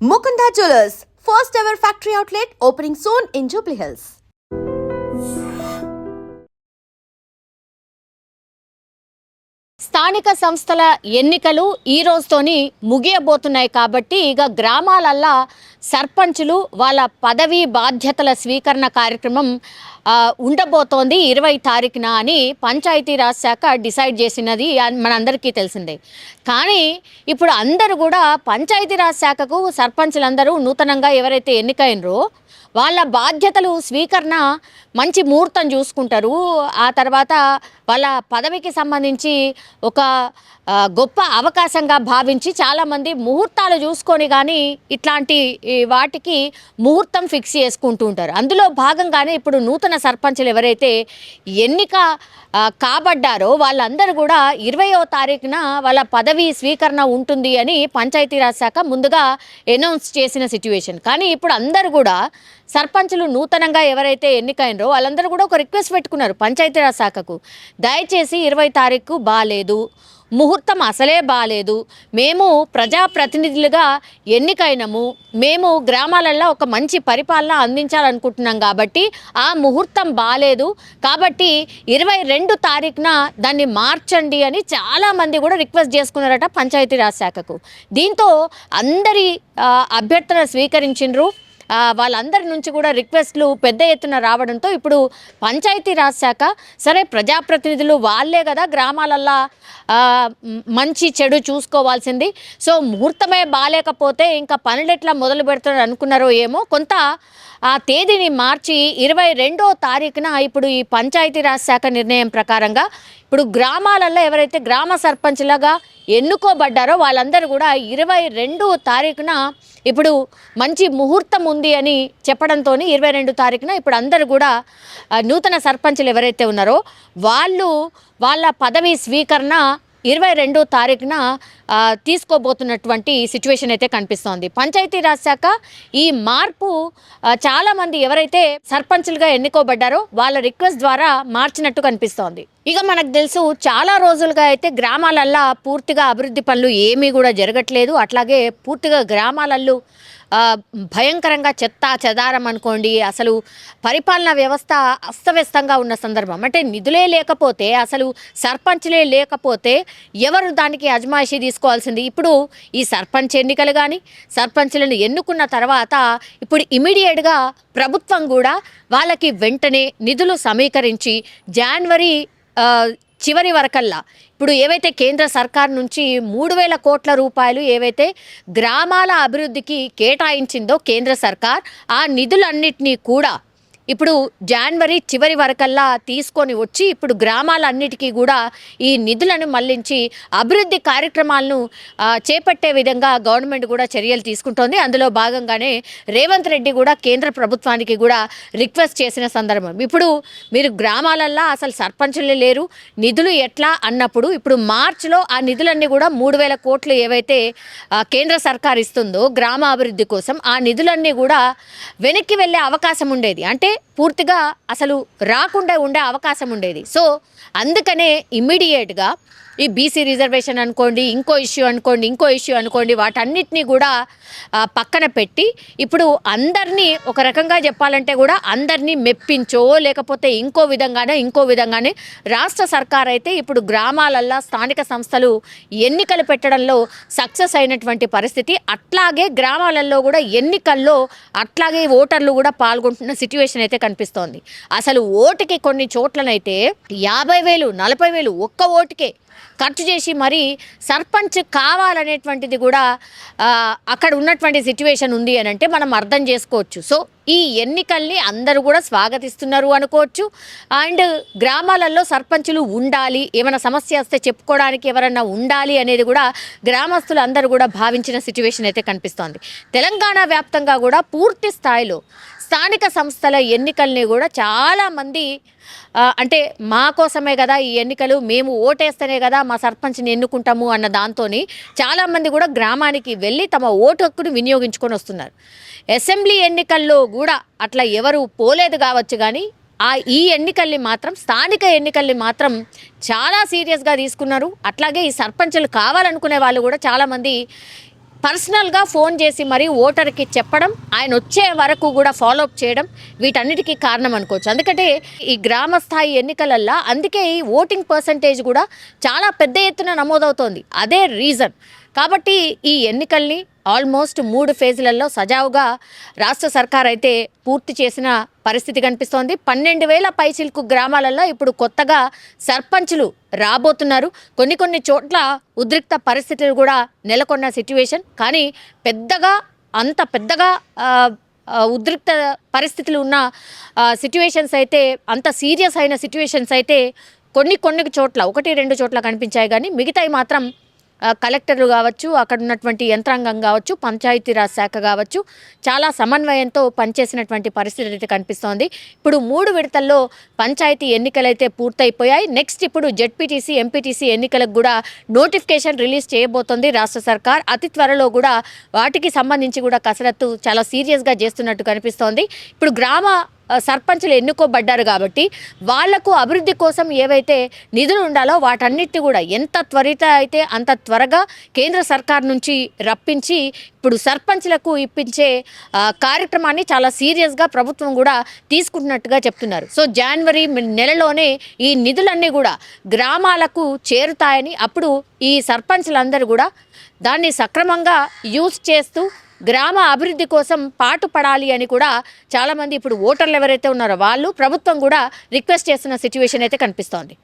Mukunda Jewelers, first ever factory outlet opening soon in Jubilee Hills. స్థానిక సంస్థల ఎన్నికలు ఈ రోజుతోని ముగియబోతున్నాయి కాబట్టి ఇక గ్రామాలల్లో సర్పంచులు వాళ్ళ పదవీ బాధ్యతల స్వీకరణ కార్యక్రమం ఉండబోతోంది 20 తారీఖున అని పంచాయతీరాజ్ శాఖ డిసైడ్ చేసినది మనందరికీ తెలిసిందే. కానీ ఇప్పుడు అందరూ కూడా పంచాయతీరాజ్ శాఖకు సర్పంచులందరూ నూతనంగా ఎవరైతే ఎన్నికైనరో వాళ్ళ బాధ్యతలు స్వీకరణ మంచి ముహూర్తం చూసుకుంటారు. ఆ తర్వాత వాళ్ళ పదవికి సంబంధించి ఒక గొప్ప అవకాశంగా భావించి చాలామంది ముహూర్తాలు చూసుకొని కానీ ఇట్లాంటి వాటికి ముహూర్తం ఫిక్స్ చేసుకుంటూ ఉంటారు. అందులో భాగంగానే ఇప్పుడు నూతన సర్పంచులు ఎవరైతే ఎన్నిక కాబడ్డారో వాళ్ళందరూ కూడా 20వ తారీఖున వాళ్ళ పదవీ స్వీకరణ ఉంటుంది అని పంచాయతీరాజ్ శాఖ ముందుగా అనౌన్స్ చేసిన సిచ్యువేషన్. కానీ ఇప్పుడు అందరూ కూడా సర్పంచులు నూతనంగా ఎవరైతే ఎన్నికైనరో వాళ్ళందరూ కూడా ఒక రిక్వెస్ట్ పెట్టుకున్నారు పంచాయతీరాజ్ శాఖకు, దయచేసి 20 తారీఖు బాగాలేదు, ముహూర్తం అసలే బాగాలేదు, మేము ప్రజాప్రతినిధులుగా ఎన్నికైనము, మేము గ్రామాలలో ఒక మంచి పరిపాలన అందించాలనుకుంటున్నాం కాబట్టి ఆ ముహూర్తం బాగాలేదు కాబట్టి 22 తారీఖున దాన్ని మార్చండి అని చాలామంది కూడా రిక్వెస్ట్ చేసుకున్నారట పంచాయతీరాజ్ శాఖకు. దీంతో అందరి అభ్యర్థన స్వీకరించిండ్రు. వాళ్ళందరి నుంచి కూడా రిక్వెస్ట్లు పెద్ద ఎత్తున రావడంతో ఇప్పుడు పంచాయతీరాజ్ శాఖ సరే ప్రజాప్రతినిధులు వాళ్ళే కదా గ్రామాలల్లో మంచి చెడు చూసుకోవాల్సింది, సో ముహూర్తమే బాగాలేకపోతే ఇంకా పనులు ఎట్లా మొదలు పెడతారు అనుకున్నారో ఏమో, కొంత ఆ తేదీని మార్చి 22వ తారీఖున ఇప్పుడు ఈ పంచాయతీరాజ్ శాఖ నిర్ణయం ప్రకారంగా ఇప్పుడు గ్రామాలలో ఎవరైతే గ్రామ సర్పంచ్లుగా ఎన్నుకోబడ్డారో వాళ్ళందరూ కూడా 22వ తారీఖున ఇప్పుడు మంచి ముహూర్తం ఉంది అని చెప్పడంతో 22 తారీఖున ఇప్పుడు అందరూ కూడా నూతన సర్పంచులు ఎవరైతే ఉన్నారో వాళ్ళు వాళ్ళ పదవి స్వీకరణ 22వ తారీఖున తీసుకోబోతున్నటువంటి సిచ్యువేషన్ అయితే కనిపిస్తోంది. పంచాయతీరాజ్ శాఖ ఈ మార్పు చాలామంది ఎవరైతే సర్పంచులుగా ఎన్నుకోబడ్డారో వాళ్ళ రిక్వెస్ట్ ద్వారా మార్చినట్టు కనిపిస్తోంది. ఇక మనకు తెలుసు చాలా రోజులుగా అయితే గ్రామాలల్లో పూర్తిగా అభివృద్ధి పనులు ఏమీ కూడా జరగట్లేదు. అట్లాగే పూర్తిగా గ్రామాలలో భయంకరంగా చెత్త చెదారం అనుకోండి, అసలు పరిపాలనా వ్యవస్థ అస్తవ్యస్తంగా ఉన్న సందర్భం. అంటే నిధులే లేకపోతే, అసలు సర్పంచ్లే లేకపోతే ఎవరు దానికి అజమాయిషీ తీసుకోవాల్సింది? ఇప్పుడు ఈ సర్పంచ్ ఎన్నికలు కానీ సర్పంచ్లను ఎన్నుకున్న తర్వాత ఇప్పుడు ఇమీడియట్గా ప్రభుత్వం కూడా వాళ్ళకి వెంటనే నిధులు సమీకరించి జనవరి చివరి వరకల్లా ఇప్పుడు ఏవైతే కేంద్ర సర్కార్ నుంచి 3,000 కోట్ల రూపాయలు ఏవైతే గ్రామాల అభివృద్ధికి కేటాయించిందో కేంద్ర సర్కార్, ఆ నిధులన్నిటినీ కూడా ఇప్పుడు జనవరి చివరి వరకల్లా తీసుకొని వచ్చి ఇప్పుడు గ్రామాలన్నిటికీ కూడా ఈ నిధులను మళ్లించి అభివృద్ధి కార్యక్రమాలను చేపట్టే విధంగా గవర్నమెంట్ కూడా చర్యలు తీసుకుంటోంది. అందులో భాగంగానే రేవంత్ రెడ్డి కూడా కేంద్ర ప్రభుత్వానికి కూడా రిక్వెస్ట్ చేసిన సందర్భం. ఇప్పుడు మీరు గ్రామాలల్లో అసలు సర్పంచులే లేరు, నిధులు ఎట్లా అన్నప్పుడు ఇప్పుడు మార్చిలో ఆ నిధులన్నీ కూడా 3,000 కోట్లు ఏవైతే కేంద్ర సర్కార్ ఇస్తుందో గ్రామ అభివృద్ధి కోసం ఆ నిధులన్నీ కూడా వెనక్కి వెళ్ళే అవకాశం ఉండేది, అంటే పూర్తిగా అసలు రాకుండా ఉండే అవకాశం ఉండేది. సో అందుకనే ఇమ్మీడియట్గా ఈ బీసీ రిజర్వేషన్ అనుకోండి, ఇంకో ఇష్యూ అనుకోండి, వాటన్నిటినీ కూడా పక్కన పెట్టి ఇప్పుడు అందరినీ ఒక రకంగా చెప్పాలంటే కూడా అందరినీ మెప్పించో లేకపోతే ఇంకో విధంగానే రాష్ట్ర సర్కార్ అయితే ఇప్పుడు గ్రామాలల్లో స్థానిక సంస్థలు ఎన్నికలు పెట్టడంలో సక్సెస్ అయినటువంటి పరిస్థితి. అట్లాగే గ్రామాలలో కూడా ఎన్నికల్లో అట్లాగే ఓటర్లు కూడా పాల్గొంటున్న సిచ్యువేషన్ అయితే కనిపిస్తోంది. అసలు ఓటుకి కొన్ని చోట్లనైతే 50,000 40,000 ఒక్క ఓటుకే ఖర్చు చేసి మరి సర్పంచ్ కావాలనేటువంటిది కూడా అక్కడ ఉన్నటువంటి సిచ్యువేషన్ ఉంది అని అంటే మనం అర్థం చేసుకోవచ్చు. సో ఈ ఎన్నికల్ని అందరూ కూడా స్వాగతిస్తున్నారు అనుకోవచ్చు. అండ్ గ్రామాలలో సర్పంచులు ఉండాలి, ఏమైనా సమస్య వస్తే చెప్పుకోవడానికి ఎవరన్నా ఉండాలి అనేది కూడా గ్రామస్తులు అందరూ కూడా భావించిన సిచ్యువేషన్ అయితే కనిపిస్తోంది. తెలంగాణ వ్యాప్తంగా కూడా పూర్తి స్థాయిలో స్థానిక సంస్థల ఎన్నికల్ని కూడా చాలామంది అంటే మా కోసమే కదా ఈ ఎన్నికలు, మేము ఓటేస్తేనే కదా మా సర్పంచ్ని ఎన్నుకుంటాము అన్న దాంతో చాలామంది కూడా గ్రామానికి వెళ్ళి తమ ఓటు హక్కును వినియోగించుకొని వస్తున్నారు. అసెంబ్లీ ఎన్నికల్లో కూడా అట్లా ఎవరు పోలేదు కావచ్చు, కానీ ఈ ఎన్నికల్ని మాత్రం స్థానిక ఎన్నికల్ని మాత్రం చాలా సీరియస్గా తీసుకున్నారు. అట్లాగే ఈ సర్పంచులు కావాలనుకునే వాళ్ళు కూడా చాలామంది పర్సనల్గా ఫోన్ చేసి మరీ ఓటర్కి చెప్పడం, ఆయన వచ్చే వరకు కూడా ఫాలోఅప్ చేయడం వీటన్నిటికీ కారణం అనుకోవచ్చు. ఎందుకంటే ఈ గ్రామ స్థాయి ఎన్నికలల్లో అందుకే ఈ ఓటింగ్ పర్సంటేజ్ కూడా చాలా పెద్ద ఎత్తున నమోదవుతోంది. అదే రీజన్. కాబట్టి ఈ ఎన్నికల్ని ఆల్మోస్ట్ 3 ఫేజ్లలో సజావుగా రాష్ట్ర సర్కార్ అయితే పూర్తి చేసిన పరిస్థితి కనిపిస్తోంది. 12,000 పైచిలకు గ్రామాలలో ఇప్పుడు కొత్తగా సర్పంచులు రాబోతున్నారు. కొన్ని చోట్ల ఉద్రిక్త పరిస్థితులు కూడా నెలకొన్న సిట్యువేషన్. కానీ అంత పెద్దగా ఉద్రిక్త పరిస్థితులు ఉన్న సిట్యువేషన్స్ అయితే, అంత సీరియస్ అయిన సిట్యువేషన్స్ అయితే కొన్ని చోట్ల 1-2 చోట్ల కనిపించాయి. కానీ మిగతాయి మాత్రం కలెక్టర్లు కావచ్చు, అక్కడ ఉన్నటువంటి యంత్రాంగం కావచ్చు, పంచాయతీరాజ్ శాఖ కావచ్చు, చాలా సమన్వయంతో పనిచేసినటువంటి పరిస్థితి అయితే కనిపిస్తోంది. ఇప్పుడు 3 విడతల్లో పంచాయతీ ఎన్నికలైతే పూర్తయిపోయాయి. నెక్స్ట్ ఇప్పుడు జెడ్పీటీసీ, ఎంపీటీసీ ఎన్నికలకు కూడా నోటిఫికేషన్ రిలీజ్ చేయబోతోంది రాష్ట్ర సర్కార్. అతి త్వరలో కూడా వాటికి సంబంధించి కూడా కసరత్తు చాలా సీరియస్గా చేస్తున్నట్టు కనిపిస్తోంది. ఇప్పుడు గ్రామ సర్పంచులు ఎన్నుకోబడ్డారు కాబట్టి వాళ్లకు అభివృద్ధి కోసం ఏవైతే నిధులు ఉండాలో వాటన్నిటిని కూడా ఎంత త్వరిత అయితే అంత త్వరగా కేంద్ర సర్కార్ నుంచి రప్పించి ఇప్పుడు సర్పంచ్లకు ఇప్పించే కార్యక్రమాన్ని చాలా సీరియస్గా ప్రభుత్వం కూడా తీసుకుంటున్నట్టుగా చెప్తున్నారు. సో జనవరి నెలలోనే ఈ నిధులన్నీ కూడా గ్రామాలకు చేరుతాయని, అప్పుడు ఈ సర్పంచ్లందరూ కూడా దాన్ని సక్రమంగా యూజ్ చేస్తూ గ్రామ అభివృద్ధి కోసం పాటుపడాలి అని కూడా చాలామంది ఇప్పుడు ఓటర్లు ఎవరైతే ఉన్నారో వాళ్ళు ప్రభుత్వం కూడా రిక్వెస్ట్ చేస్తున్న సిచ్యువేషన్ అయితే కనిపిస్తోంది.